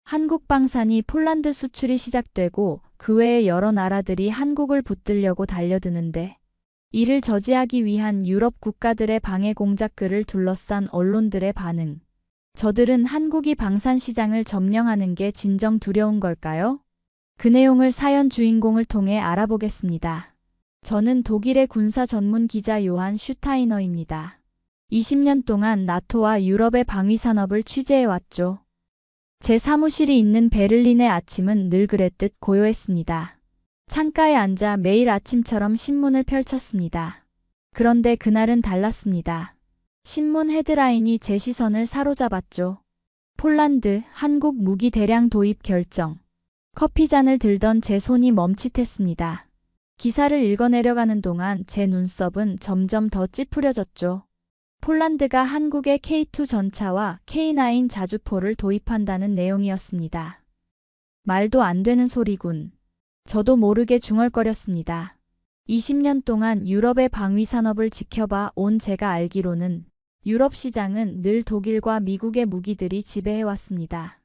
한국 방산이 폴란드 수출이 시작되고 그 외의 여러 나라들이 한국을 붙들려고 달려드는데 이를 저지하기 위한 유럽 국가들의 방해 공작글을 둘러싼 언론들의 반응. 저들은 한국이 방산 시장을 점령하는 게 진정 두려운 걸까요? 그 내용을 사연 주인공을 통해 알아보겠습니다. 저는 독일의 군사 전문 기자 요한 슈타이너입니다. 20년 동안 나토와 유럽의 방위 산업을 취재해왔죠. 제 사무실이 있는 베를린의 아침은 늘 그랬듯 고요했습니다. 창가에 앉아 매일 아침처럼 신문을 펼쳤습니다. 그런데 그날은 달랐습니다. 신문 헤드라인이 제 시선을 사로잡았죠. 폴란드, 한국 무기 대량 도입 결정. 커피잔을 들던 제 손이 멈칫했습니다. 기사를 읽어내려가는 동안 제 눈썹은 점점 더 찌푸려졌죠. 폴란드가 한국의 K2 전차와 K9 자주포를 도입한다는 내용이었습니다. 말도 안 되는 소리군. 저도 모르게 중얼거렸습니다. 20년 동안 유럽의 방위 산업을 지켜봐 온 제가 알기로는 유럽 시장은 늘 독일과 미국의 무기들이 지배해왔습니다.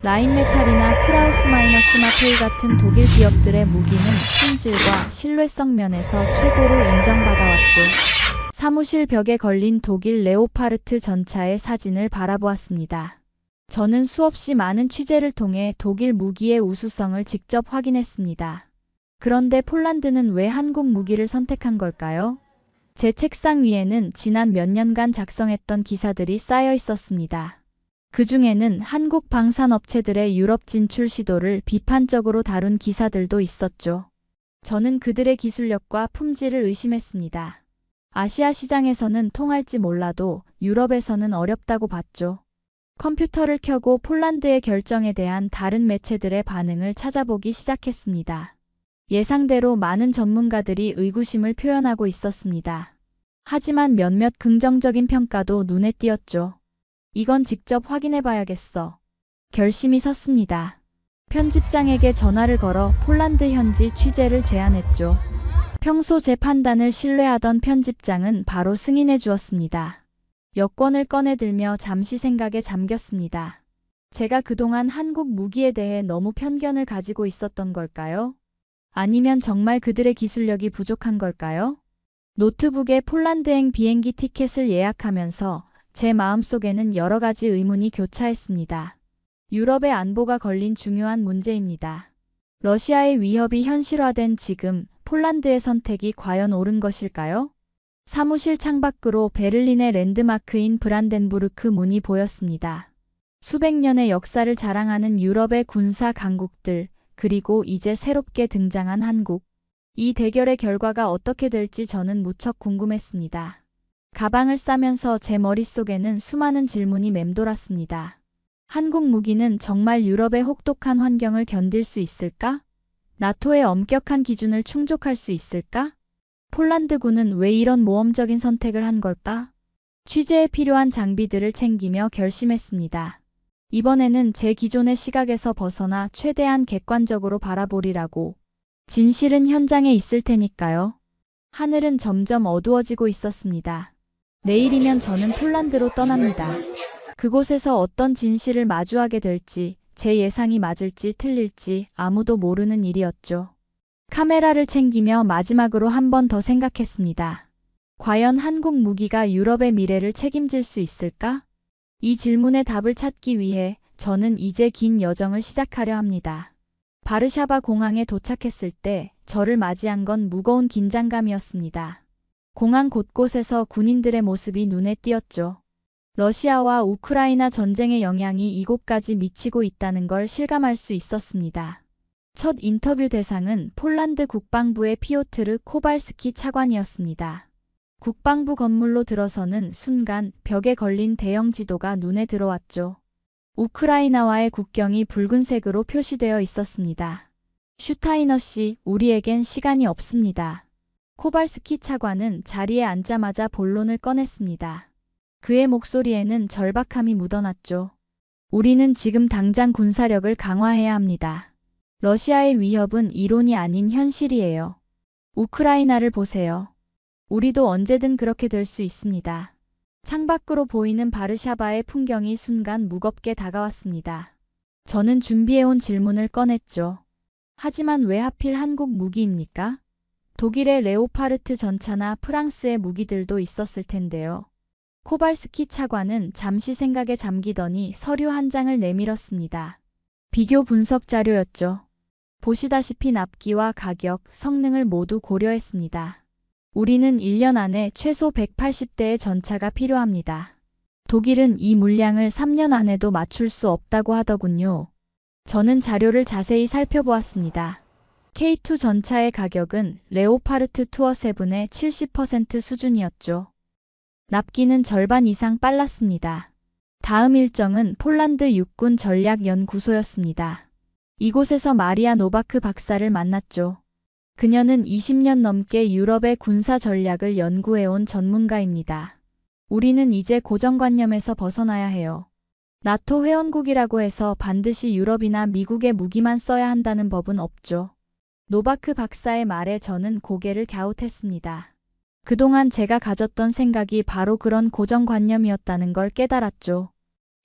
라인메탈이나 크라우스마이너스마테이 같은 독일 기업들의 무기는 품질과 신뢰성 면에서 최고로 인정받아왔죠. 사무실 벽에 걸린 독일 레오파르트 전차의 사진을 바라보았습니다. 저는 수없이 많은 취재를 통해 독일 무기의 우수성을 직접 확인했습니다. 그런데 폴란드는 왜 한국 무기를 선택한 걸까요? 제 책상 위에는 지난 몇 년간 작성했던 기사들이 쌓여 있었습니다. 그 중에는 한국 방산업체들의 유럽 진출 시도를 비판적으로 다룬 기사들도 있었죠. 저는 그들의 기술력과 품질을 의심했습니다. 아시아 시장에서는 통할지 몰라도 유럽에서는 어렵다고 봤죠. 컴퓨터를 켜고 폴란드의 결정에 대한 다른 매체들의 반응을 찾아보기 시작했습니다. 예상대로 많은 전문가들이 의구심을 표현하고 있었습니다. 하지만 몇몇 긍정적인 평가도 눈에 띄었죠. 이건 직접 확인해봐야겠어. 결심이 섰습니다. 편집장에게 전화를 걸어 폴란드 현지 취재를 제안했죠. 평소 제 판단을 신뢰하던 편집장은 바로 승인해 주었습니다. 여권을 꺼내들며 잠시 생각에 잠겼습니다. 제가 그동안 한국 무기에 대해 너무 편견을 가지고 있었던 걸까요? 아니면 정말 그들의 기술력이 부족한 걸까요? 노트북에 폴란드행 비행기 티켓을 예약하면서 제 마음속에는 여러 가지 의문이 교차했습니다. 유럽의 안보가 걸린 중요한 문제입니다. 러시아의 위협이 현실화된 지금 폴란드의 선택이 과연 옳은 것일까요? 사무실 창밖으로 베를린의 랜드마크인 브란덴부르크 문이 보였습니다. 수백 년의 역사를 자랑하는 유럽의 군사 강국들, 그리고 이제 새롭게 등장한 한국. 이 대결의 결과가 어떻게 될지 저는 무척 궁금했습니다. 가방을 싸면서 제 머릿속에는 수많은 질문이 맴돌았습니다. 한국 무기는 정말 유럽의 혹독한 환경을 견딜 수 있을까? 나토의 엄격한 기준을 충족할 수 있을까? 폴란드군은 왜 이런 모험적인 선택을 한 걸까? 취재에 필요한 장비들을 챙기며 결심했습니다. 이번에는 제 기존의 시각에서 벗어나 최대한 객관적으로 바라보리라고. 진실은 현장에 있을 테니까요. 하늘은 점점 어두워지고 있었습니다. 내일이면 저는 폴란드로 떠납니다. 그곳에서 어떤 진실을 마주하게 될지, 제 예상이 맞을지 틀릴지 아무도 모르는 일이었죠. 카메라를 챙기며 마지막으로 한 번 더 생각했습니다. 과연 한국 무기가 유럽의 미래를 책임질 수 있을까? 이 질문의 답을 찾기 위해 저는 이제 긴 여정을 시작하려 합니다. 바르샤바 공항에 도착했을 때 저를 맞이한 건 무거운 긴장감이었습니다. 공항 곳곳에서 군인들의 모습이 눈에 띄었죠. 러시아와 우크라이나 전쟁의 영향이 이곳까지 미치고 있다는 걸 실감할 수 있었습니다. 첫 인터뷰 대상은 폴란드 국방부의 피오트르 코발스키 차관이었습니다. 국방부 건물로 들어서는 순간 벽에 걸린 대형 지도가 눈에 들어왔죠. 우크라이나와의 국경이 붉은색으로 표시되어 있었습니다. 슈타이너 씨, 우리에겐 시간이 없습니다. 코발스키 차관은 자리에 앉자마자 본론을 꺼냈습니다. 그의 목소리에는 절박함이 묻어났죠. 우리는 지금 당장 군사력을 강화해야 합니다. 러시아의 위협은 이론이 아닌 현실이에요. 우크라이나를 보세요. 우리도 언제든 그렇게 될 수 있습니다. 창밖으로 보이는 바르샤바의 풍경이 순간 무겁게 다가왔습니다. 저는 준비해온 질문을 꺼냈죠. 하지만 왜 하필 한국 무기입니까? 독일의 레오파르트 전차나 프랑스의 무기들도 있었을 텐데요. 코발스키 차관은 잠시 생각에 잠기더니 서류 한 장을 내밀었습니다. 비교 분석 자료였죠. 보시다시피 납기와 가격, 성능을 모두 고려했습니다. 우리는 1년 안에 최소 180대의 전차가 필요합니다. 독일은 이 물량을 3년 안에도 맞출 수 없다고 하더군요. 저는 자료를 자세히 살펴보았습니다. K2 전차의 가격은 레오파르트 투어 7의 70% 수준이었죠. 납기는 절반 이상 빨랐습니다. 다음 일정은 폴란드 육군 전략연구소였습니다. 이곳에서 마리아 노바크 박사를 만났죠. 그녀는 20년 넘게 유럽의 군사 전략을 연구해온 전문가입니다. 우리는 이제 고정관념에서 벗어나야 해요. 나토 회원국이라고 해서 반드시 유럽이나 미국의 무기만 써야 한다는 법은 없죠. 노바크 박사의 말에 저는 고개를 갸웃했습니다. 그동안 제가 가졌던 생각이 바로 그런 고정관념이었다는 걸 깨달았죠.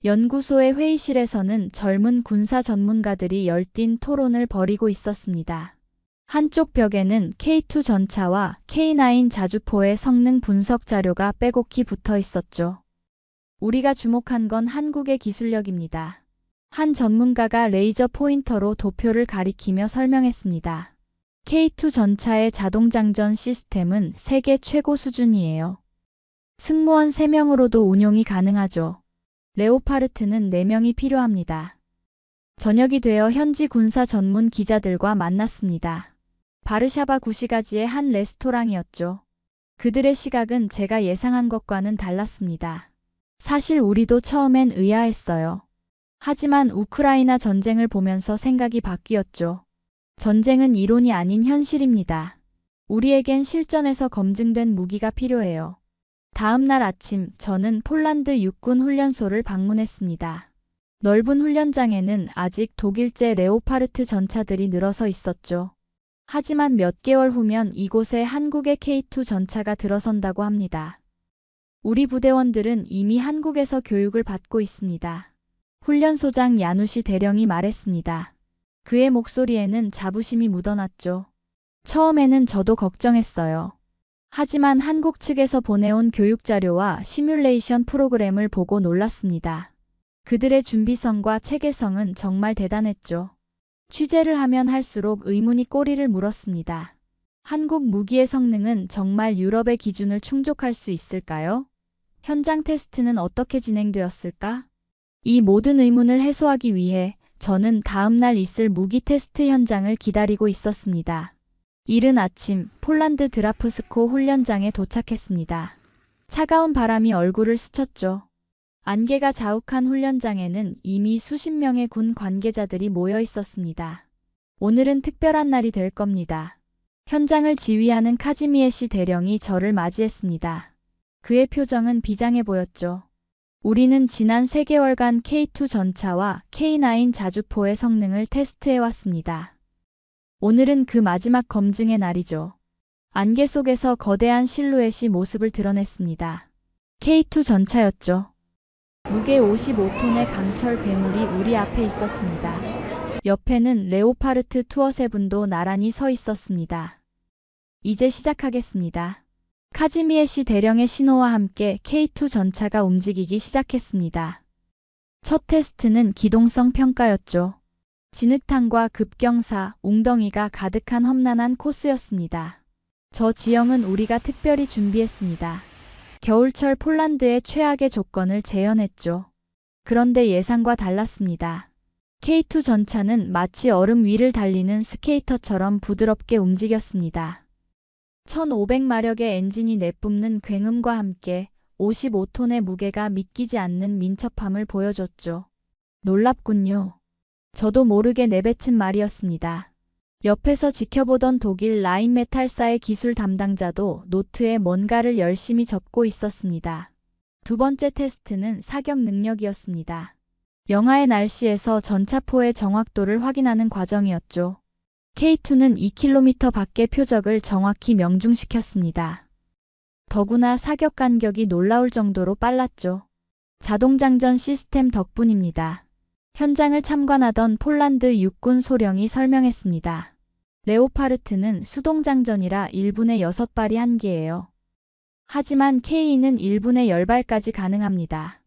연구소의 회의실에서는 젊은 군사 전문가들이 열띤 토론을 벌이고 있었습니다. 한쪽 벽에는 K2 전차와 K9 자주포의 성능 분석 자료가 빼곡히 붙어 있었죠. 우리가 주목한 건 한국의 기술력입니다. 한 전문가가 레이저 포인터로 도표를 가리키며 설명했습니다. K2 전차의 자동장전 시스템은 세계 최고 수준이에요. 승무원 3명으로도 운용이 가능하죠. 레오파르트는 4명이 필요합니다. 저녁이 되어 현지 군사 전문 기자들과 만났습니다. 바르샤바 구시가지의 한 레스토랑이었죠. 그들의 시각은 제가 예상한 것과는 달랐습니다. 사실 우리도 처음엔 의아했어요. 하지만 우크라이나 전쟁을 보면서 생각이 바뀌었죠. 전쟁은 이론이 아닌 현실입니다. 우리에겐 실전에서 검증된 무기가 필요해요. 다음 날 아침 저는 폴란드 육군 훈련소를 방문했습니다. 넓은 훈련장에는 아직 독일제 레오파르트 전차들이 늘어서 있었죠. 하지만 몇 개월 후면 이곳에 한국의 K2 전차가 들어선다고 합니다. 우리 부대원들은 이미 한국에서 교육을 받고 있습니다. 훈련소장 야누시 대령이 말했습니다. 그의 목소리에는 자부심이 묻어났죠. 처음에는 저도 걱정했어요. 하지만 한국 측에서 보내온 교육자료와 시뮬레이션 프로그램을 보고 놀랐습니다. 그들의 준비성과 체계성은 정말 대단했죠. 취재를 하면 할수록 의문이 꼬리를 물었습니다. 한국 무기의 성능은 정말 유럽의 기준을 충족할 수 있을까요? 현장 테스트는 어떻게 진행되었을까? 이 모든 의문을 해소하기 위해 저는 다음 날 있을 무기 테스트 현장을 기다리고 있었습니다. 이른 아침 폴란드 드라프스코 훈련장에 도착했습니다. 차가운 바람이 얼굴을 스쳤죠. 안개가 자욱한 훈련장에는 이미 수십 명의 군 관계자들이 모여 있었습니다. 오늘은 특별한 날이 될 겁니다. 현장을 지휘하는 카지미에시 대령이 저를 맞이했습니다. 그의 표정은 비장해 보였죠. 우리는 지난 3개월간 K2 전차와 K9 자주포의 성능을 테스트해왔습니다. 오늘은 그 마지막 검증의 날이죠. 안개 속에서 거대한 실루엣이 모습을 드러냈습니다. K2 전차였죠. 무게 55톤의 강철 괴물이 우리 앞에 있었습니다. 옆에는 레오파르트 투어 7도 나란히 서 있었습니다. 이제 시작하겠습니다. 카지미에시 대령의 신호와 함께 K2 전차가 움직이기 시작했습니다. 첫 테스트는 기동성 평가였죠. 진흙탕과 급경사, 웅덩이가 가득한 험난한 코스였습니다. 저 지형은 우리가 특별히 준비했습니다. 겨울철 폴란드의 최악의 조건을 재현했죠. 그런데 예상과 달랐습니다. K2 전차는 마치 얼음 위를 달리는 스케이터처럼 부드럽게 움직였습니다. 1500마력의 엔진이 내뿜는 굉음과 함께 55톤의 무게가 믿기지 않는 민첩함을 보여줬죠. 놀랍군요. 저도 모르게 내뱉은 말이었습니다. 옆에서 지켜보던 독일 라인메탈사의 기술 담당자도 노트에 뭔가를 열심히 적고 있었습니다. 두 번째 테스트는 사격 능력이었습니다. 영하의 날씨에서 전차포의 정확도를 확인하는 과정이었죠. K2는 2km 밖의 표적을 정확히 명중시켰습니다. 더구나 사격 간격이 놀라울 정도로 빨랐죠. 자동장전 시스템 덕분입니다. 현장을 참관하던 폴란드 육군 소령이 설명했습니다. 레오파르트는 수동장전이라 1분에 6발이 한계예요. 하지만 K는 1분에 10발까지 가능합니다.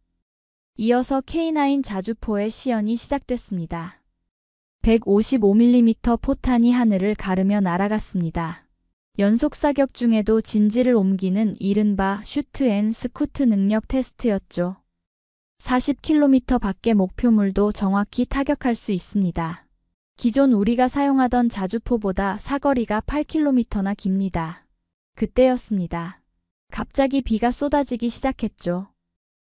이어서 K9 자주포의 시연이 시작됐습니다. 155mm 포탄이 하늘을 가르며 날아갔습니다. 연속 사격 중에도 진지를 옮기는 이른바 슈트 앤 스쿠트 능력 테스트였죠. 40km 밖의 목표물도 정확히 타격할 수 있습니다. 기존 우리가 사용하던 자주포보다 사거리가 8km나 깁니다. 그때였습니다. 갑자기 비가 쏟아지기 시작했죠.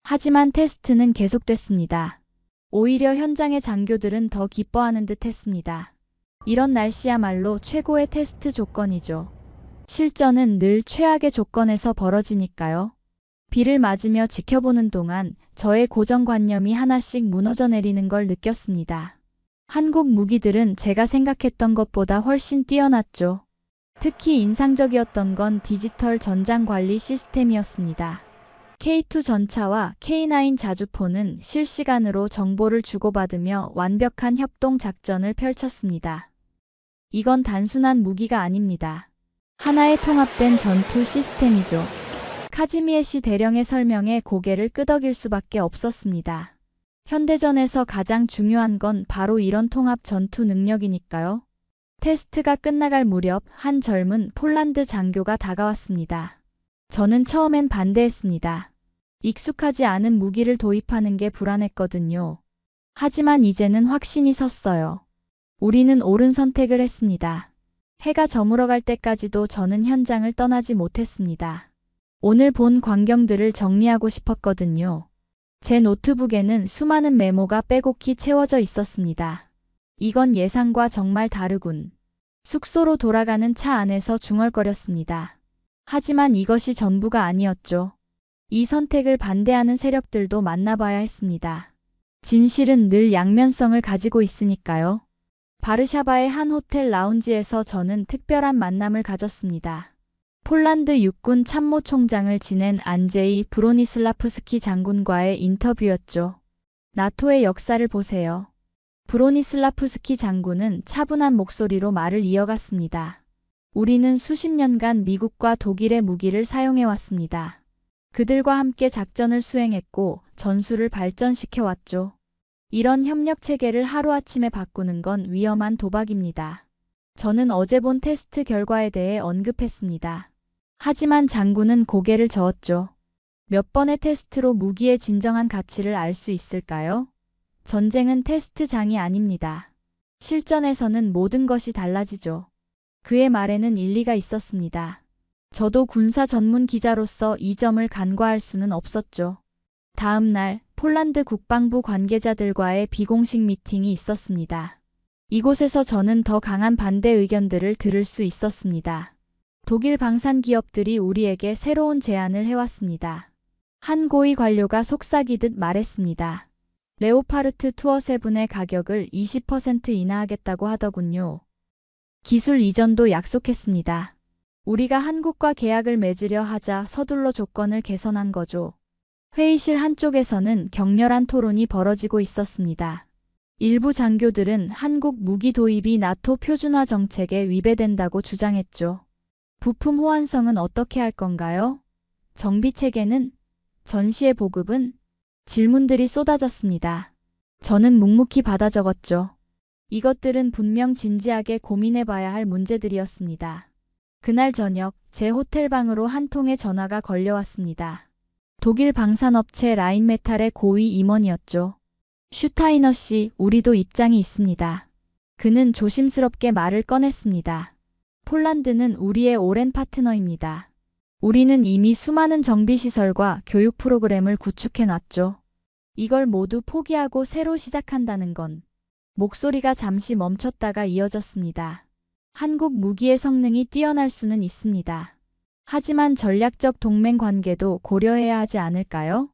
하지만 테스트는 계속됐습니다. 오히려 현장의 장교들은 더 기뻐하는 듯 했습니다. 이런 날씨야말로 최고의 테스트 조건이죠. 실전은 늘 최악의 조건에서 벌어지니까요. 비를 맞으며 지켜보는 동안 저의 고정관념이 하나씩 무너져 내리는 걸 느꼈습니다. 한국 무기들은 제가 생각했던 것보다 훨씬 뛰어났죠. 특히 인상적이었던 건 디지털 전장 관리 시스템이었습니다. K2 전차와 K9 자주포는 실시간으로 정보를 주고받으며 완벽한 협동 작전을 펼쳤습니다. 이건 단순한 무기가 아닙니다. 하나의 통합된 전투 시스템이죠. 카즈미에시 대령의 설명에 고개를 끄덕일 수밖에 없었습니다. 현대전에서 가장 중요한 건 바로 이런 통합 전투 능력이니까요. 테스트가 끝나갈 무렵 한 젊은 폴란드 장교가 다가왔습니다. 저는 처음엔 반대했습니다. 익숙하지 않은 무기를 도입하는 게 불안했거든요. 하지만 이제는 확신이 섰어요. 우리는 옳은 선택을 했습니다. 해가 저물어갈 때까지도 저는 현장을 떠나지 못했습니다. 오늘 본 광경들을 정리하고 싶었거든요. 제 노트북에는 수많은 메모가 빼곡히 채워져 있었습니다. 이건 예상과 정말 다르군. 숙소로 돌아가는 차 안에서 중얼거렸습니다. 하지만 이것이 전부가 아니었죠. 이 선택을 반대하는 세력들도 만나봐야 했습니다. 진실은 늘 양면성을 가지고 있으니까요. 바르샤바의 한 호텔 라운지에서 저는 특별한 만남을 가졌습니다. 폴란드 육군 참모총장을 지낸 안제이 브로니슬라프스키 장군과의 인터뷰였죠. 나토의 역사를 보세요. 브로니슬라프스키 장군은 차분한 목소리로 말을 이어갔습니다. 우리는 수십 년간 미국과 독일의 무기를 사용해왔습니다. 그들과 함께 작전을 수행했고 전술을 발전시켜왔죠. 이런 협력 체계를 하루아침에 바꾸는 건 위험한 도박입니다. 저는 어제 본 테스트 결과에 대해 언급했습니다. 하지만 장군은 고개를 저었죠. 몇 번의 테스트로 무기의 진정한 가치를 알 수 있을까요? 전쟁은 테스트장이 아닙니다. 실전에서는 모든 것이 달라지죠. 그의 말에는 일리가 있었습니다. 저도 군사 전문 기자로서 이 점을 간과할 수는 없었죠. 다음 날 폴란드 국방부 관계자들과의 비공식 미팅이 있었습니다. 이곳에서 저는 더 강한 반대 의견들을 들을 수 있었습니다. 독일 방산 기업들이 우리에게 새로운 제안을 해왔습니다. 한 고위 관료가 속삭이듯 말했습니다. 레오파르트 투어 7의 가격을 20% 인하하겠다고 하더군요. 기술 이전도 약속했습니다. 우리가 한국과 계약을 맺으려 하자 서둘러 조건을 개선한 거죠. 회의실 한쪽에서는 격렬한 토론이 벌어지고 있었습니다. 일부 장교들은 한국 무기 도입이 나토 표준화 정책에 위배된다고 주장했죠. 부품 호환성은 어떻게 할 건가요? 정비 체계는? 전시의 보급은? 질문들이 쏟아졌습니다. 저는 묵묵히 받아 적었죠. 이것들은 분명 진지하게 고민해봐야 할 문제들이었습니다. 그날 저녁 제 호텔방으로 한 통의 전화가 걸려왔습니다. 독일 방산업체 라인메탈의 고위 임원이었죠. 슈타이너 씨, 우리도 입장이 있습니다. 그는 조심스럽게 말을 꺼냈습니다. 폴란드는 우리의 오랜 파트너입니다. 우리는 이미 수많은 정비시설과 교육 프로그램을 구축해놨죠. 이걸 모두 포기하고 새로 시작한다는 건. 목소리가 잠시 멈췄다가 이어졌습니다. 한국 무기의 성능이 뛰어날 수는 있습니다. 하지만 전략적 동맹 관계도 고려해야 하지 않을까요?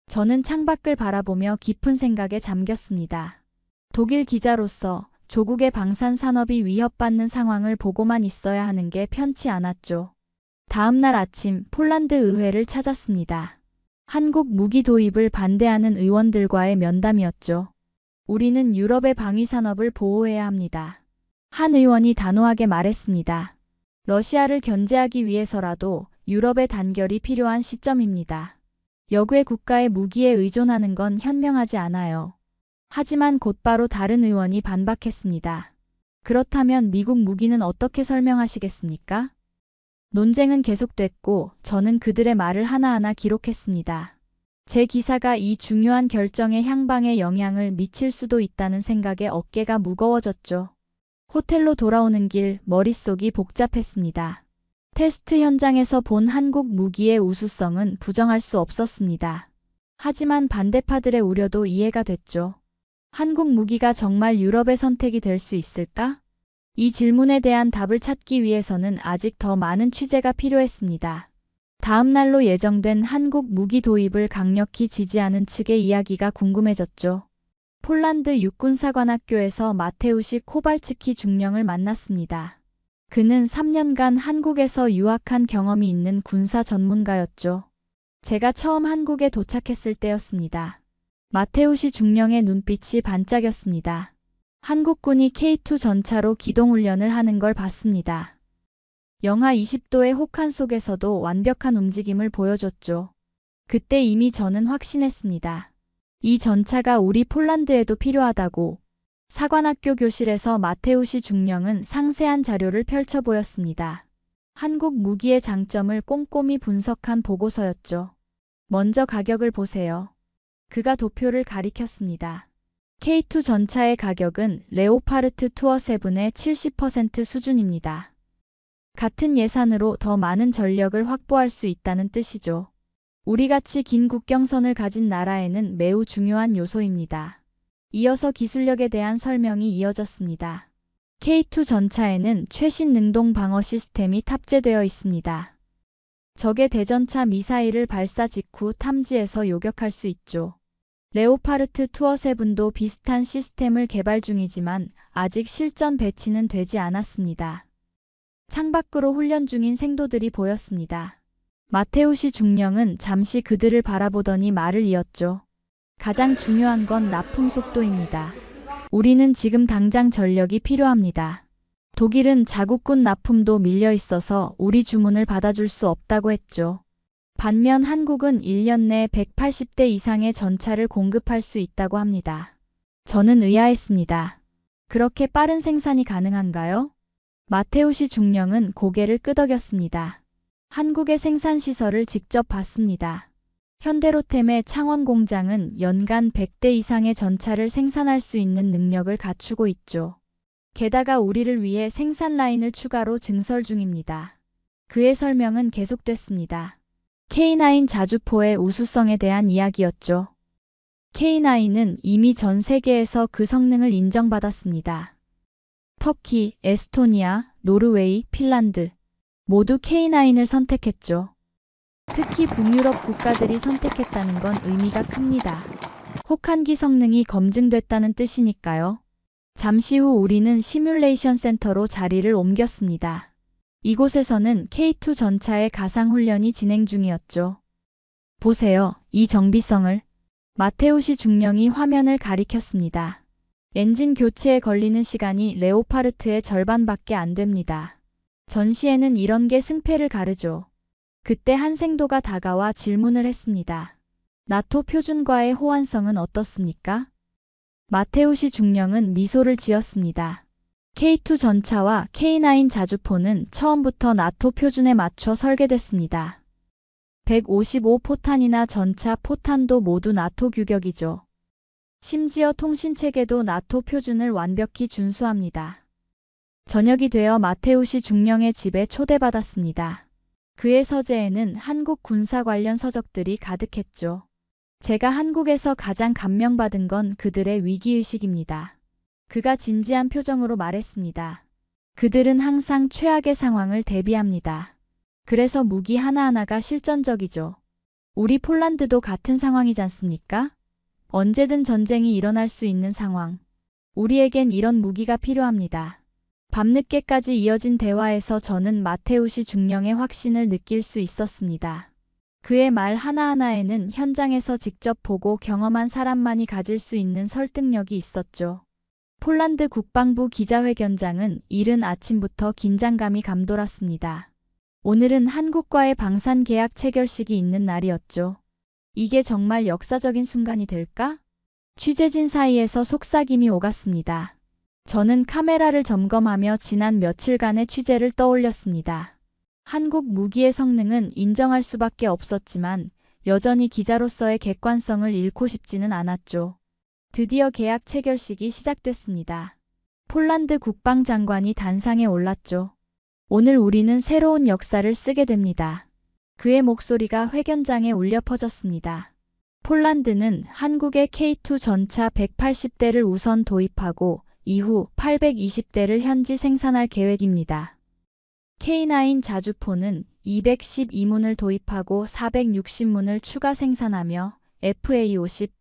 저는 창밖을 바라보며 깊은 생각에 잠겼습니다. 독일 기자로서 조국의 방산 산업이 위협받는 상황을 보고만 있어야 하는 게 편치 않았죠. 다음 날 아침 폴란드 의회를 찾았습니다. 한국 무기 도입을 반대하는 의원들과의 면담이었죠. 우리는 유럽의 방위산업을 보호해야 합니다. 한 의원이 단호하게 말했습니다. 러시아를 견제하기 위해서라도 유럽의 단결이 필요한 시점입니다. 여구의 국가의 무기에 의존하는 건 현명하지 않아요. 하지만 곧바로 다른 의원이 반박했습니다. 그렇다면 미국 무기는 어떻게 설명하시겠습니까? 논쟁은 계속됐고 저는 그들의 말을 하나하나 기록했습니다. 제 기사가 이 중요한 결정의 향방에 영향을 미칠 수도 있다는 생각에 어깨가 무거워졌죠. 호텔로 돌아오는 길 머릿속이 복잡했습니다. 테스트 현장에서 본 한국 무기의 우수성은 부정할 수 없었습니다. 하지만 반대파들의 우려도 이해가 됐죠. 한국 무기가 정말 유럽의 선택이 될 수 있을까? 이 질문에 대한 답을 찾기 위해서는 아직 더 많은 취재가 필요했습니다. 다음 날로 예정된 한국 무기 도입을 강력히 지지하는 측의 이야기가 궁금해졌죠. 폴란드 육군사관학교에서 마테우시 코발츠키 중령을 만났습니다. 그는 3년간 한국에서 유학한 경험이 있는 군사 전문가였죠. 제가 처음 한국에 도착했을 때였습니다. 마테우시 중령의 눈빛이 반짝였습니다. 한국군이 K2 전차로 기동훈련을 하는 걸 봤습니다. 영하 20도의 혹한 속에서도 완벽한 움직임을 보여줬죠. 그때 이미 저는 확신했습니다. 이 전차가 우리 폴란드에도 필요하다고. 사관학교 교실에서 마테우시 중령은 상세한 자료를 펼쳐 보였습니다. 한국 무기의 장점을 꼼꼼히 분석한 보고서였죠. 먼저 가격을 보세요. 그가 도표를 가리켰습니다. K2 전차의 가격은 레오파르트 투어 7의 70% 수준입니다. 같은 예산으로 더 많은 전력을 확보할 수 있다는 뜻이죠. 우리같이 긴 국경선을 가진 나라에는 매우 중요한 요소입니다. 이어서 기술력에 대한 설명이 이어졌습니다. K2 전차에는 최신 능동 방어 시스템이 탑재되어 있습니다. 적의 대전차 미사일을 발사 직후 탐지해서 요격할 수 있죠. 레오파르트 투어 7도 비슷한 시스템을 개발 중이지만 아직 실전 배치는 되지 않았습니다. 창밖으로 훈련 중인 생도들이 보였습니다. 마테우시 중령은 잠시 그들을 바라보더니 말을 이었죠. 가장 중요한 건 납품 속도입니다. 우리는 지금 당장 전력이 필요합니다. 독일은 자국군 납품도 밀려 있어서 우리 주문을 받아줄 수 없다고 했죠. 반면 한국은 1년 내 180대 이상의 전차를 공급할 수 있다고 합니다. 저는 의아했습니다. 그렇게 빠른 생산이 가능한가요? 마테우시 중령은 고개를 끄덕였습니다. 한국의 생산시설을 직접 봤습니다. 현대로템의 창원 공장은 연간 100대 이상의 전차를 생산할 수 있는 능력을 갖추고 있죠. 게다가 우리를 위해 생산 라인을 추가로 증설 중입니다. 그의 설명은 계속됐습니다. K9 자주포의 우수성에 대한 이야기였죠. K9은 이미 전 세계에서 그 성능을 인정받았습니다. 터키, 에스토니아, 노르웨이, 핀란드 모두 K9을 선택했죠. 특히 북유럽 국가들이 선택했다는 건 의미가 큽니다. 혹한기 성능이 검증됐다는 뜻이니까요. 잠시 후 우리는 시뮬레이션 센터로 자리를 옮겼습니다. 이곳에서는 K2 전차의 가상훈련이 진행 중이었죠. 보세요, 이 정비성을. 마테우시 중령이 화면을 가리켰습니다. 엔진 교체에 걸리는 시간이 레오파르트의 절반밖에 안 됩니다. 전시에는 이런 게 승패를 가르죠. 그때 한 생도가 다가와 질문을 했습니다. 나토 표준과의 호환성은 어떻습니까? 마테우시 중령은 미소를 지었습니다. K2 전차와 K9 자주포는 처음부터 나토 표준에 맞춰 설계됐습니다. 155포탄이나 전차 포탄도 모두 나토 규격이죠. 심지어 통신체계도 나토 표준을 완벽히 준수합니다. 저녁이 되어 마테우시 중령의 집에 초대받았습니다. 그의 서재에는 한국 군사 관련 서적들이 가득했죠. 제가 한국에서 가장 감명받은 건 그들의 위기의식입니다. 그가 진지한 표정으로 말했습니다. 그들은 항상 최악의 상황을 대비합니다. 그래서 무기 하나하나가 실전적이죠. 우리 폴란드도 같은 상황이지 않습니까? 언제든 전쟁이 일어날 수 있는 상황. 우리에겐 이런 무기가 필요합니다. 밤늦게까지 이어진 대화에서 저는 마테우시 중령의 확신을 느낄 수 있었습니다. 그의 말 하나하나에는 현장에서 직접 보고 경험한 사람만이 가질 수 있는 설득력이 있었죠. 폴란드 국방부 기자회견장은 이른 아침부터 긴장감이 감돌았습니다. 오늘은 한국과의 방산 계약 체결식이 있는 날이었죠. 이게 정말 역사적인 순간이 될까? 취재진 사이에서 속삭임이 오갔습니다. 저는 카메라를 점검하며 지난 며칠간의 취재를 떠올렸습니다. 한국 무기의 성능은 인정할 수밖에 없었지만 여전히 기자로서의 객관성을 잃고 싶지는 않았죠. 드디어 계약 체결식이 시작됐습니다. 폴란드 국방장관이 단상에 올랐죠. 오늘 우리는 새로운 역사를 쓰게 됩니다. 그의 목소리가 회견장에 울려 퍼졌습니다. 폴란드는 한국의 K2 전차 180대를 우선 도입하고 이후 820대를 현지 생산할 계획입니다. K9 자주포는 212문을 도입하고 460문을 추가 생산하며 FA50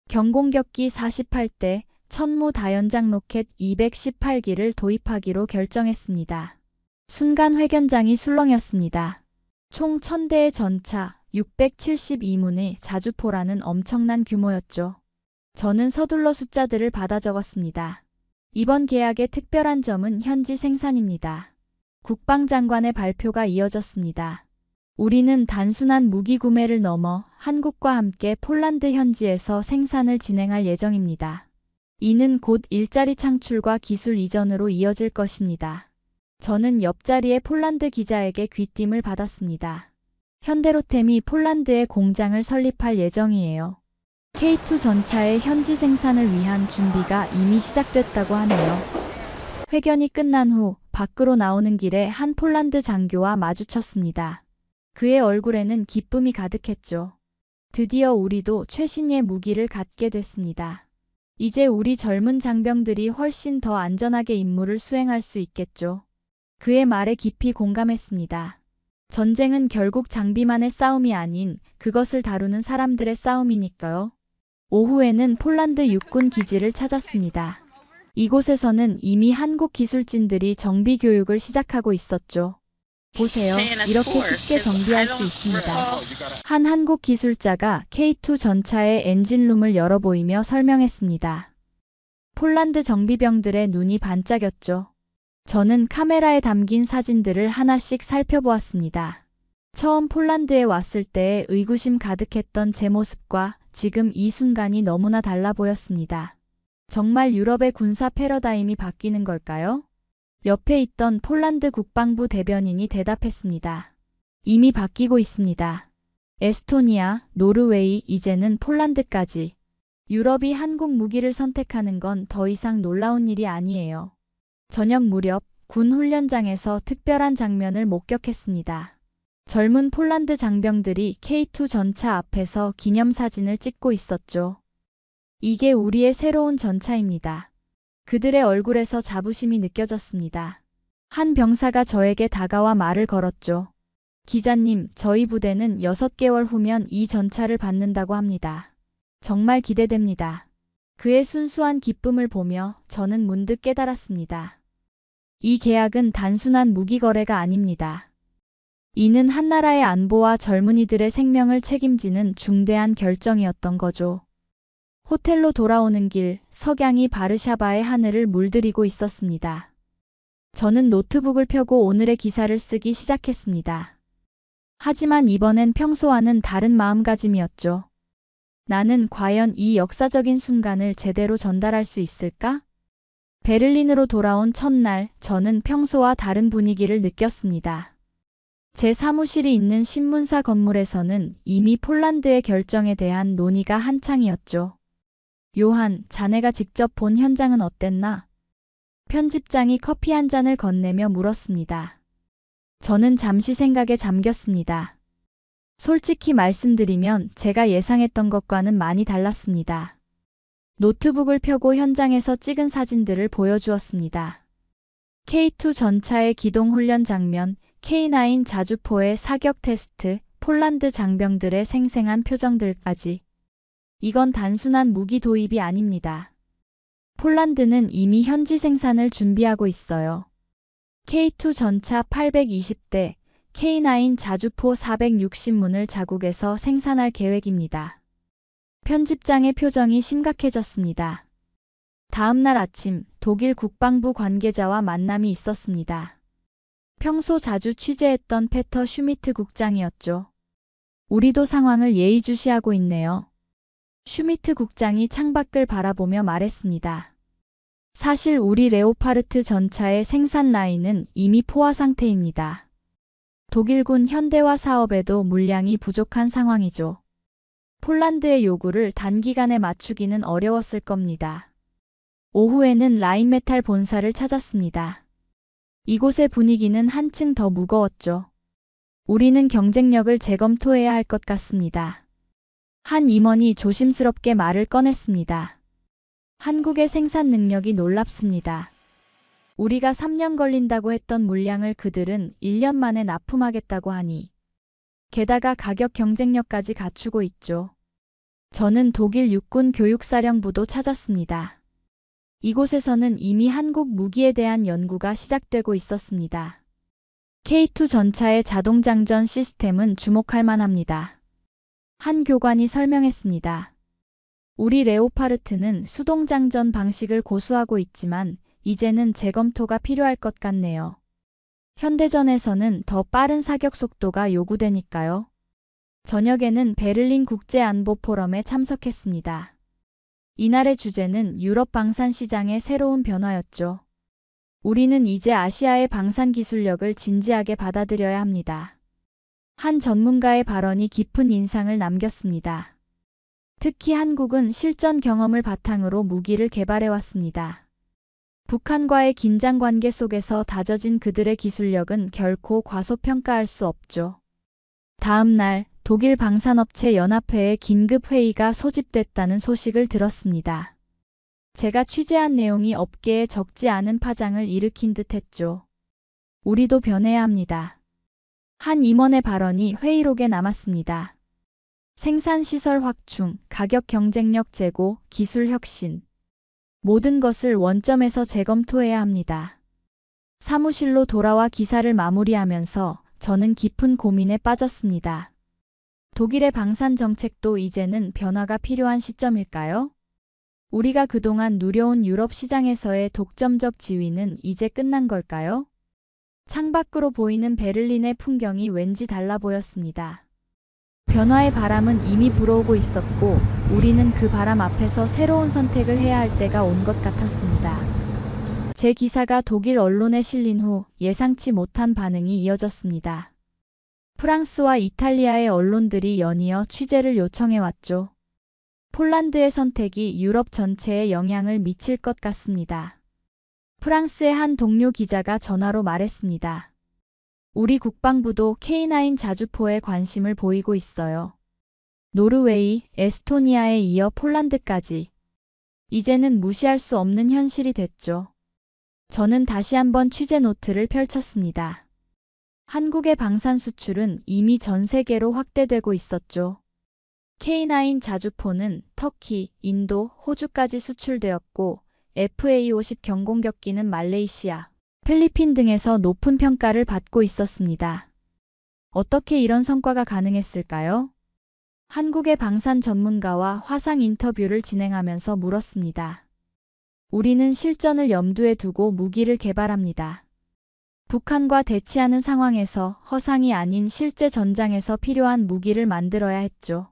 경공격기 48대, 천무 다연장 로켓 218기를 도입하기로 결정했습니다. 순간 회견장이 술렁였습니다. 총 1000대의 전차, 672문의 자주포라는 엄청난 규모였죠. 저는 서둘러 숫자들을 받아 적었습니다. 이번 계약의 특별한 점은 현지 생산입니다. 국방장관의 발표가 이어졌습니다. 우리는 단순한 무기 구매를 넘어 한국과 함께 폴란드 현지에서 생산을 진행할 예정입니다. 이는 곧 일자리 창출과 기술 이전으로 이어질 것입니다. 저는 옆자리의 폴란드 기자에게 귀띔을 받았습니다. 현대로템이 폴란드에 공장을 설립할 예정이에요. K2 전차의 현지 생산을 위한 준비가 이미 시작됐다고 하네요. 회견이 끝난 후 밖으로 나오는 길에 한 폴란드 장교와 마주쳤습니다. 그의 얼굴에는 기쁨이 가득했죠. 드디어 우리도 최신의 무기를 갖게 됐습니다. 이제 우리 젊은 장병들이 훨씬 더 안전하게 임무를 수행할 수 있겠죠. 그의 말에 깊이 공감했습니다. 전쟁은 결국 장비만의 싸움이 아닌 그것을 다루는 사람들의 싸움이니까요. 오후에는 폴란드 육군 기지를 찾았습니다. 이곳에서는 이미 한국 기술진들이 정비 교육을 시작하고 있었죠. 보세요. 이렇게 쉽게 정비할 수 있습니다. 한 한국 기술자가 K2 전차의 엔진룸을 열어 보이며 설명했습니다. 폴란드 정비병들의 눈이 반짝였죠. 저는 카메라에 담긴 사진들을 하나씩 살펴보았습니다. 처음 폴란드에 왔을 때의 의구심 가득했던 제 모습과 지금 이 순간이 너무나 달라 보였습니다. 정말 유럽의 군사 패러다임이 바뀌는 걸까요? 옆에 있던 폴란드 국방부 대변인이 대답했습니다. 이미 바뀌고 있습니다. 에스토니아, 노르웨이, 이제는 폴란드까지. 유럽이 한국 무기를 선택하는 건 더 이상 놀라운 일이 아니에요. 저녁 무렵 군 훈련장에서 특별한 장면을 목격했습니다. 젊은 폴란드 장병들이 K2 전차 앞에서 기념사진을 찍고 있었죠. 이게 우리의 새로운 전차입니다. 그들의 얼굴에서 자부심이 느껴졌습니다. 한 병사가 저에게 다가와 말을 걸었죠. 기자님, 저희 부대는 6개월 후면 이 전차를 받는다고 합니다. 정말 기대됩니다. 그의 순수한 기쁨을 보며 저는 문득 깨달았습니다. 이 계약은 단순한 무기 거래가 아닙니다. 이는 한 나라의 안보와 젊은이들의 생명을 책임지는 중대한 결정이었던 거죠. 호텔로 돌아오는 길, 석양이 바르샤바의 하늘을 물들이고 있었습니다. 저는 노트북을 펴고 오늘의 기사를 쓰기 시작했습니다. 하지만 이번엔 평소와는 다른 마음가짐이었죠. 나는 과연 이 역사적인 순간을 제대로 전달할 수 있을까? 베를린으로 돌아온 첫날, 저는 평소와 다른 분위기를 느꼈습니다. 제 사무실이 있는 신문사 건물에서는 이미 폴란드의 결정에 대한 논의가 한창이었죠. 요한, 자네가 직접 본 현장은 어땠나? 편집장이 커피 한 잔을 건네며 물었습니다. 저는 잠시 생각에 잠겼습니다. 솔직히 말씀드리면 제가 예상했던 것과는 많이 달랐습니다. 노트북을 펴고 현장에서 찍은 사진들을 보여주었습니다. K2 전차의 기동 훈련 장면, K9 자주포의 사격 테스트, 폴란드 장병들의 생생한 표정들까지. 이건 단순한 무기 도입이 아닙니다. 폴란드는 이미 현지 생산을 준비하고 있어요. K2 전차 820대, K9 자주포 460문을 자국에서 생산할 계획입니다. 편집장의 표정이 심각해졌습니다. 다음 날 아침 독일 국방부 관계자와 만남이 있었습니다. 평소 자주 취재했던 페터 슈미트 국장이었죠. 우리도 상황을 예의주시하고 있네요. 슈미트 국장이 창밖을 바라보며 말했습니다. 사실 우리 레오파르트 전차의 생산 라인은 이미 포화 상태입니다. 독일군 현대화 사업에도 물량이 부족한 상황이죠. 폴란드의 요구를 단기간에 맞추기는 어려웠을 겁니다. 오후에는 라인메탈 본사를 찾았습니다. 이곳의 분위기는 한층 더 무거웠죠. 우리는 경쟁력을 재검토해야 할 것 같습니다. 한 임원이 조심스럽게 말을 꺼냈습니다. 한국의 생산 능력이 놀랍습니다. 우리가 3년 걸린다고 했던 물량을 그들은 1년 만에 납품하겠다고 하니 게다가 가격 경쟁력까지 갖추고 있죠. 저는 독일 육군 교육사령부도 찾았습니다. 이곳에서는 이미 한국 무기에 대한 연구가 시작되고 있었습니다. K2 전차의 자동장전 시스템은 주목할 만합니다. 한 교관이 설명했습니다. 우리 레오파르트는 수동장전 방식을 고수하고 있지만 이제는 재검토가 필요할 것 같네요. 현대전에서는 더 빠른 사격 속도가 요구되니까요. 저녁에는 베를린 국제안보 포럼에 참석했습니다. 이날의 주제는 유럽 방산 시장의 새로운 변화였죠. 우리는 이제 아시아의 방산 기술력을 진지하게 받아들여야 합니다. 한 전문가의 발언이 깊은 인상을 남겼습니다. 특히 한국은 실전 경험을 바탕으로 무기를 개발해왔습니다. 북한과의 긴장 관계 속에서 다져진 그들의 기술력은 결코 과소평가할 수 없죠. 다음 날 독일 방산업체 연합회의 긴급 회의가 소집됐다는 소식을 들었습니다. 제가 취재한 내용이 업계에 적지 않은 파장을 일으킨 듯했죠. 우리도 변해야 합니다. 한 임원의 발언이 회의록에 남았습니다. 생산시설 확충, 가격 경쟁력 제고, 기술 혁신. 모든 것을 원점에서 재검토해야 합니다. 사무실로 돌아와 기사를 마무리하면서 저는 깊은 고민에 빠졌습니다. 독일의 방산 정책도 이제는 변화가 필요한 시점일까요? 우리가 그동안 누려온 유럽 시장에서의 독점적 지위는 이제 끝난 걸까요? 창밖으로 보이는 베를린의 풍경이 왠지 달라 보였습니다. 변화의 바람은 이미 불어오고 있었고 우리는 그 바람 앞에서 새로운 선택을 해야 할 때가 온 것 같았습니다. 제 기사가 독일 언론에 실린 후 예상치 못한 반응이 이어졌습니다. 프랑스와 이탈리아의 언론들이 연이어 취재를 요청해왔죠. 폴란드의 선택이 유럽 전체에 영향을 미칠 것 같습니다. 프랑스의 한 동료 기자가 전화로 말했습니다. 우리 국방부도 K9 자주포에 관심을 보이고 있어요. 노르웨이, 에스토니아에 이어 폴란드까지. 이제는 무시할 수 없는 현실이 됐죠. 저는 다시 한번 취재 노트를 펼쳤습니다. 한국의 방산 수출은 이미 전 세계로 확대되고 있었죠. K9 자주포는 터키, 인도, 호주까지 수출되었고 FA-50 경공격기는 말레이시아, 필리핀 등에서 높은 평가를 받고 있었습니다. 어떻게 이런 성과가 가능했을까요? 한국의 방산 전문가와 화상 인터뷰를 진행하면서 물었습니다. 우리는 실전을 염두에 두고 무기를 개발합니다. 북한과 대치하는 상황에서 허상이 아닌 실제 전장에서 필요한 무기를 만들어야 했죠.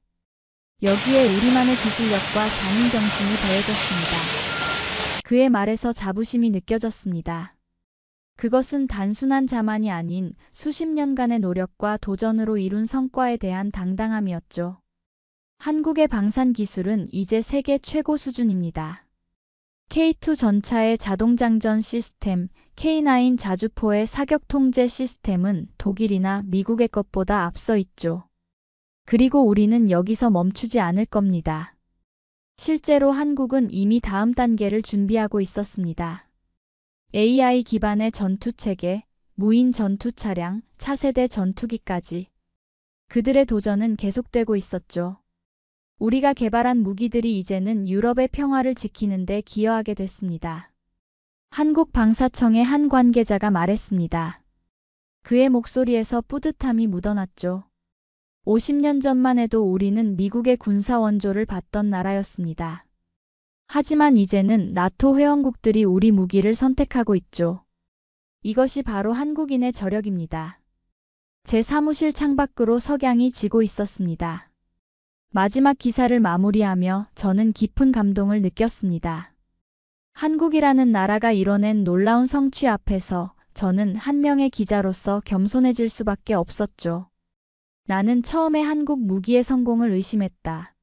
여기에 우리만의 기술력과 장인 정신이 더해졌습니다. 그의 말에서 자부심이 느껴졌습니다. 그것은 단순한 자만이 아닌 수십 년간의 노력과 도전으로 이룬 성과에 대한 당당함이었죠. 한국의 방산 기술은 이제 세계 최고 수준입니다. K2 전차의 자동장전 시스템, K9 자주포의 사격 통제 시스템은 독일이나 미국의 것보다 앞서 있죠. 그리고 우리는 여기서 멈추지 않을 겁니다. 실제로 한국은 이미 다음 단계를 준비하고 있었습니다. AI 기반의 전투체계, 무인 전투 차량, 차세대 전투기까지. 그들의 도전은 계속되고 있었죠. 우리가 개발한 무기들이 이제는 유럽의 평화를 지키는 데 기여하게 됐습니다. 한국 방사청의 한 관계자가 말했습니다. 그의 목소리에서 뿌듯함이 묻어났죠. 50년 전만 해도 우리는 미국의 군사 원조를 받던 나라였습니다. 하지만 이제는 나토 회원국들이 우리 무기를 선택하고 있죠. 이것이 바로 한국인의 저력입니다. 제 사무실 창밖으로 석양이 지고 있었습니다. 마지막 기사를 마무리하며 저는 깊은 감동을 느꼈습니다. 한국이라는 나라가 이뤄낸 놀라운 성취 앞에서 저는 한 명의 기자로서 겸손해질 수밖에 없었죠. 나는 처음에 한국 무기의 성공을 의심했다.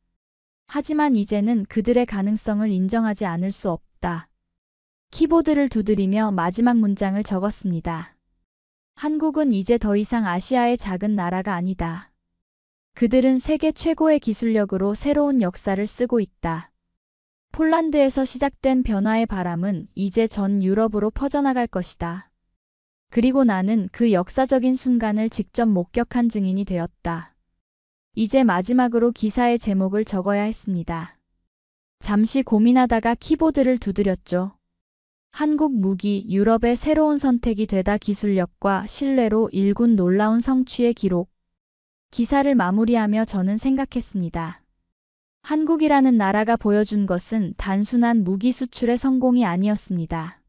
하지만 이제는 그들의 가능성을 인정하지 않을 수 없다. 키보드를 두드리며 마지막 문장을 적었습니다. 한국은 이제 더 이상 아시아의 작은 나라가 아니다. 그들은 세계 최고의 기술력으로 새로운 역사를 쓰고 있다. 폴란드에서 시작된 변화의 바람은 이제 전 유럽으로 퍼져나갈 것이다. 그리고 나는 그 역사적인 순간을 직접 목격한 증인이 되었다. 이제 마지막으로 기사의 제목을 적어야 했습니다. 잠시 고민하다가 키보드를 두드렸죠. 한국 무기 유럽의 새로운 선택이 되다 기술력과 신뢰로 일군 놀라운 성취의 기록. 기사를 마무리하며 저는 생각했습니다. 한국이라는 나라가 보여준 것은 단순한 무기 수출의 성공이 아니었습니다.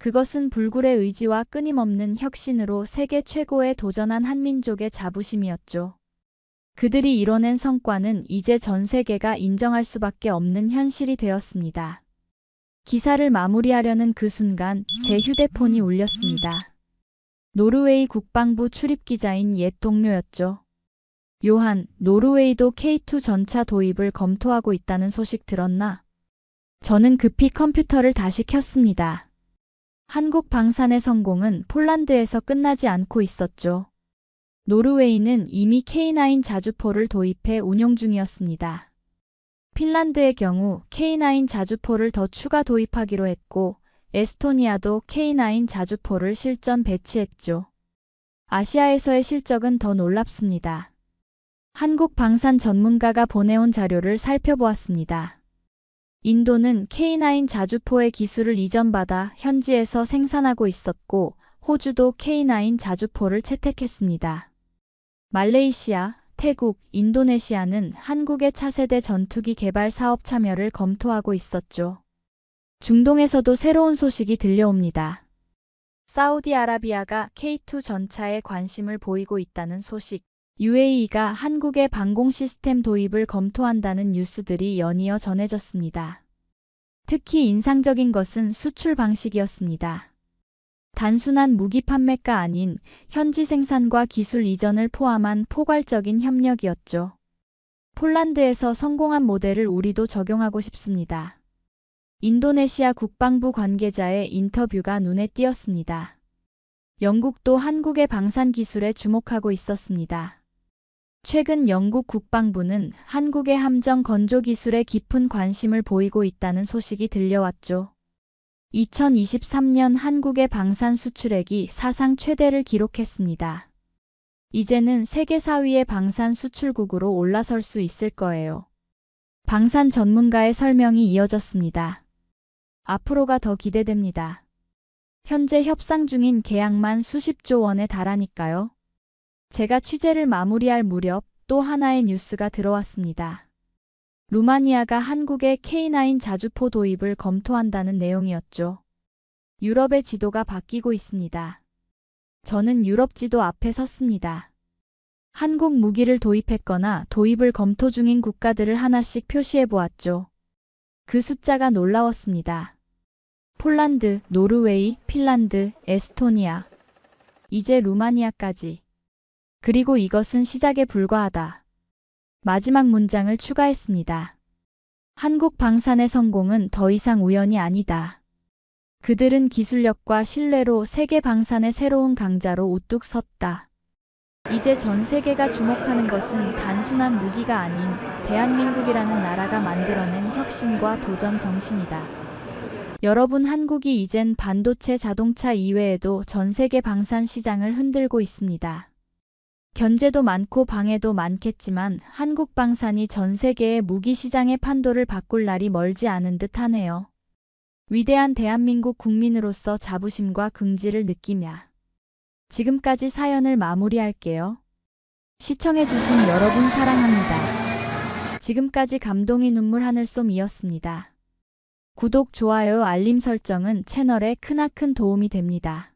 그것은 불굴의 의지와 끊임없는 혁신으로 세계 최고에 도전한 한민족의 자부심이었죠. 그들이 이뤄낸 성과는 이제 전 세계가 인정할 수밖에 없는 현실이 되었습니다. 기사를 마무리하려는 그 순간 제 휴대폰이 울렸습니다. 노르웨이 국방부 출입기자인 옛 동료였죠. 요한, 노르웨이도 K2 전차 도입을 검토하고 있다는 소식 들었나? 저는 급히 컴퓨터를 다시 켰습니다. 한국 방산의 성공은 폴란드에서 끝나지 않고 있었죠. 노르웨이는 이미 K9 자주포를 도입해 운용 중이었습니다. 핀란드의 경우 K9 자주포를 더 추가 도입하기로 했고, 에스토니아도 K9 자주포를 실전 배치했죠. 아시아에서의 실적은 더 놀랍습니다. 한국 방산 전문가가 보내온 자료를 살펴보았습니다. 인도는 K9 자주포의 기술을 이전받아 현지에서 생산하고 있었고, 호주도 K9 자주포를 채택했습니다. 말레이시아, 태국, 인도네시아는 한국의 차세대 전투기 개발 사업 참여를 검토하고 있었죠. 중동에서도 새로운 소식이 들려옵니다. 사우디아라비아가 K2 전차에 관심을 보이고 있다는 소식, UAE가 한국의 방공 시스템 도입을 검토한다는 뉴스들이 연이어 전해졌습니다. 특히 인상적인 것은 수출 방식이었습니다. 단순한 무기 판매가 아닌 현지 생산과 기술 이전을 포함한 포괄적인 협력이었죠. 폴란드에서 성공한 모델을 우리도 적용하고 싶습니다. 인도네시아 국방부 관계자의 인터뷰가 눈에 띄었습니다. 영국도 한국의 방산 기술에 주목하고 있었습니다. 최근 영국 국방부는 한국의 함정 건조 기술에 깊은 관심을 보이고 있다는 소식이 들려왔죠. 2023년 한국의 방산 수출액이 사상 최대를 기록했습니다. 이제는 세계 4위의 방산 수출국으로 올라설 수 있을 거예요. 방산 전문가의 설명이 이어졌습니다. 앞으로가 더 기대됩니다. 현재 협상 중인 계약만 수십조 원에 달하니까요. 제가 취재를 마무리할 무렵 또 하나의 뉴스가 들어왔습니다. 루마니아가 한국의 K9 자주포 도입을 검토한다는 내용이었죠. 유럽의 지도가 바뀌고 있습니다. 저는 유럽 지도 앞에 섰습니다. 한국 무기를 도입했거나 도입을 검토 중인 국가들을 하나씩 표시해 보았죠. 그 숫자가 놀라웠습니다. 폴란드, 노르웨이, 핀란드, 에스토니아, 이제 루마니아까지. 그리고 이것은 시작에 불과하다. 마지막 문장을 추가했습니다. 한국 방산의 성공은 더 이상 우연이 아니다. 그들은 기술력과 신뢰로 세계 방산의 새로운 강자로 우뚝 섰다. 이제 전 세계가 주목하는 것은 단순한 무기가 아닌 대한민국이라는 나라가 만들어낸 혁신과 도전 정신이다. 여러분, 한국이 이젠 반도체 자동차 이외에도 전 세계 방산 시장을 흔들고 있습니다. 견제도 많고 방해도 많겠지만 한국 방산이 전 세계의 무기 시장의 판도를 바꿀 날이 멀지 않은 듯 하네요. 위대한 대한민국 국민으로서 자부심과 긍지를 느끼며 지금까지 사연을 마무리할게요. 시청해주신 여러분 사랑합니다. 지금까지 감동이 눈물 하늘솜이었습니다. 구독, 좋아요, 알림 설정은 채널에 크나큰 도움이 됩니다.